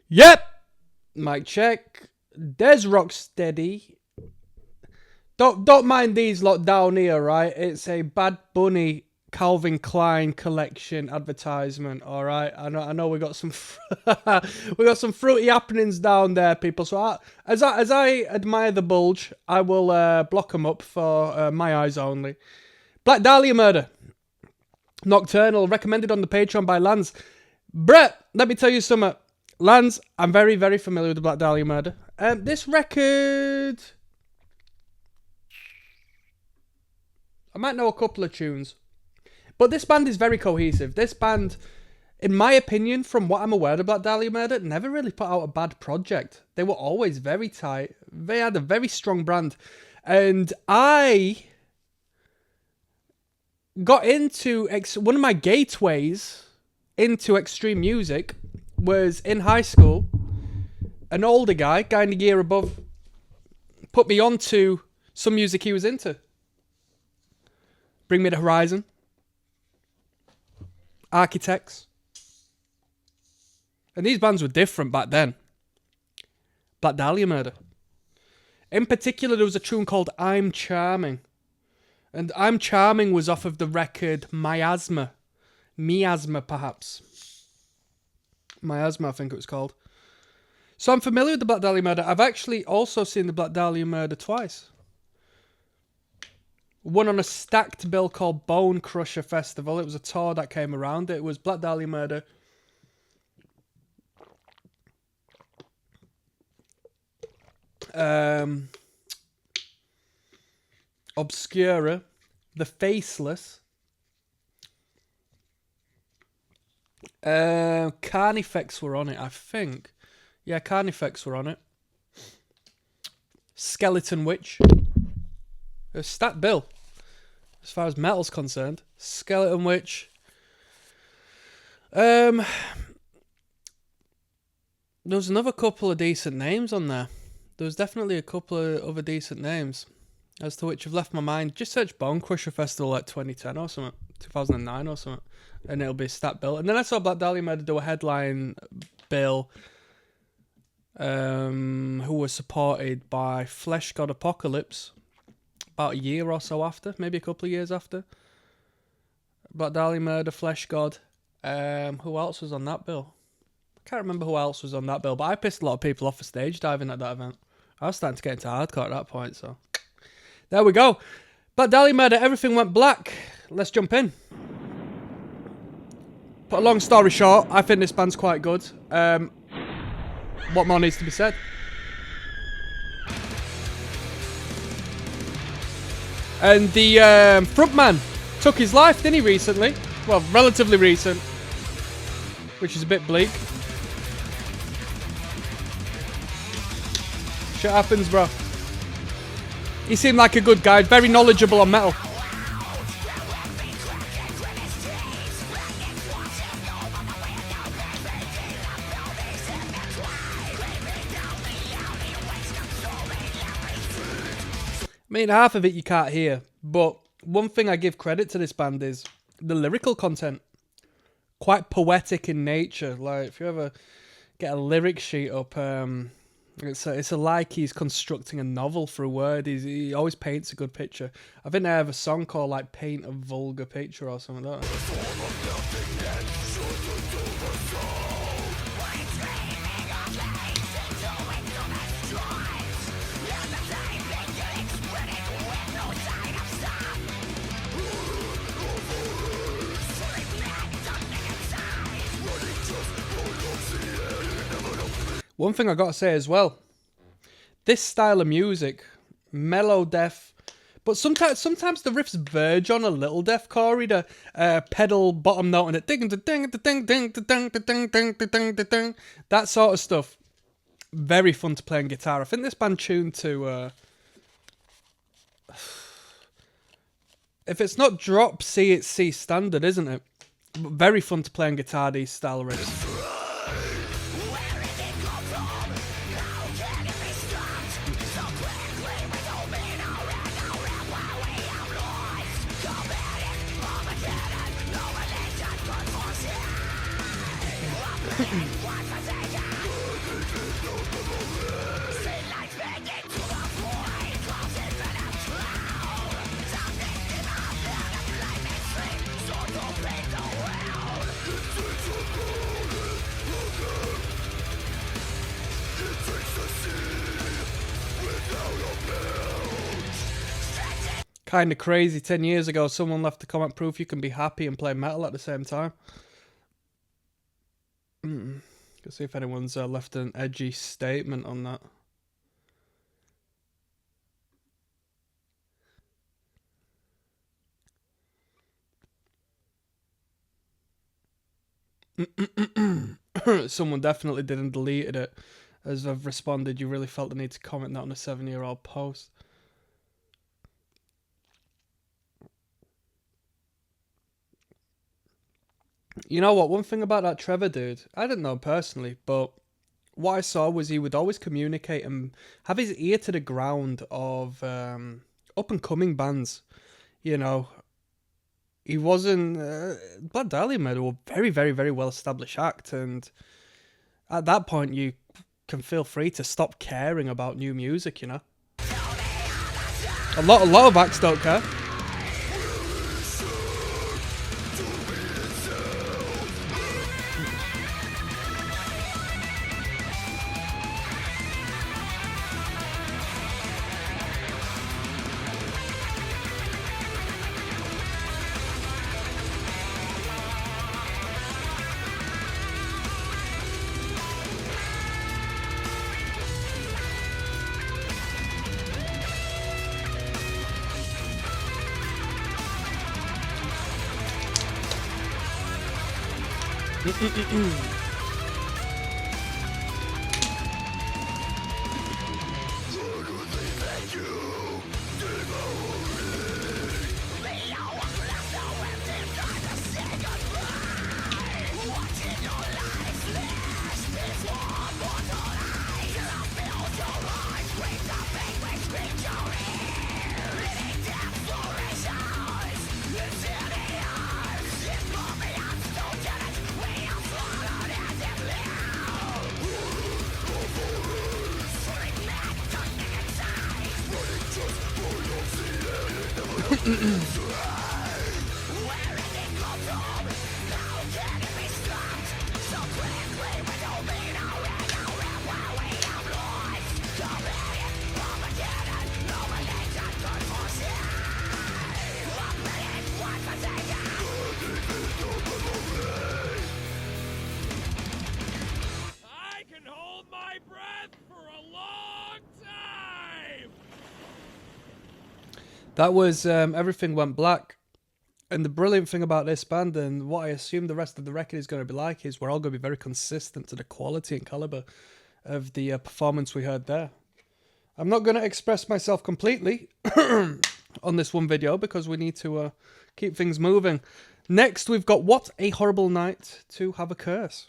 Yep. Mic check. There's Rocksteady. Don't mind these lot down here, right? It's a Bad Bunny Calvin Klein collection advertisement. All right. I know we got some we got some fruity happenings down there, people. So as I admire the bulge, I will block them up for my eyes only. Black Dahlia Murder. Nocturnal, recommended on the Patreon by Lance. Brett, let me tell you something. Lance, I'm very, very familiar with the Black Dahlia Murder. This record, I might know a couple of tunes, but this band is very cohesive. This band, in my opinion, from what I'm aware of Black Dahlia Murder, never really put out a bad project. They were always very tight. They had a very strong brand. And I got into one of my gateways into extreme music was in high school. An older guy in the year above, put me onto some music he was into. Bring Me the Horizon, Architects, and these bands were different back then. Black Dahlia Murder. In particular, there was a tune called I'm Charming. And I'm Charming was off of the record Miasma. Miasma, perhaps. Miasma, I think it was called. So I'm familiar with the Black Dahlia Murder. I've actually also seen the Black Dahlia Murder twice. One on a stacked bill called Bone Crusher Festival. It was a tour that came around. It was Black Dahlia Murder. Obscura, The Faceless, Carnifex were on it, I think. Yeah, Carnifex were on it. Skeleton Witch. A stat bill, as far as metal's concerned. Skeleton Witch. There was another couple of decent names on there. There was definitely a couple of other decent names, as to which have left my mind. Just search Bone Crusher Festival like 2010 or something, 2009 or something, and it'll be a stat bill. And then I saw Black Dahlia Murder do a headline bill, who was supported by Flesh God Apocalypse, about a year or so after, maybe a couple of years after. Black Dahlia Murder, Flesh God. Who else was on that bill? I can't remember who else was on that bill, but I pissed a lot of people off for stage diving at that event. I was starting to get into hardcore at that point, so there we go. Black Dahlia Murder, Everything Went Black. Let's jump in. Put a long story short, I think this band's quite good. What more needs to be said? And the frontman took his life, didn't he, recently? Well, relatively recent, which is a bit bleak. Shit happens, bro. He seemed like a good guy, very knowledgeable on metal. I mean, half of it you can't hear, but one thing I give credit to this band is the lyrical content. Quite poetic in nature. Like, if you ever get a lyric sheet up, it's like he's constructing a novel through word. He always paints a good picture. I think they have a song called like Paint a Vulgar Picture or something like that. One thing I gotta say as well, this style of music, mellow death, but sometimes the riffs verge on a little deathcore, the pedal bottom note and it ding ding ding ding ding ding ding ding ding ding, that sort of stuff. Very fun to play on guitar. I think this band tuned to if it's not drop C, it's C standard, isn't it? But very fun to play on guitar, these style riffs. kind of crazy. 10 years ago, someone left a comment proof you can be happy and play metal at the same time. Let's see if anyone's left an edgy statement on that. Someone definitely didn't delete it. As I've responded, you really felt the need to comment that on a 7-year-old post. You know what? One thing about that Trevor dude, I didn't know him personally, but what I saw was he would always communicate and have his ear to the ground of up-and-coming bands. You know, he wasn't... Blood Dahlia made a very, very, very well-established act, and at that point you can feel free to stop caring about new music, you know? A lot of acts don't care. That was Everything Went Black. And the brilliant thing about this band, and what I assume the rest of the record is going to be like, is we're all going to be very consistent to the quality and caliber of the performance we heard there. I'm not going to express myself completely on this one video because we need to keep things moving. Next, we've got What a Horrible Night to Have a Curse.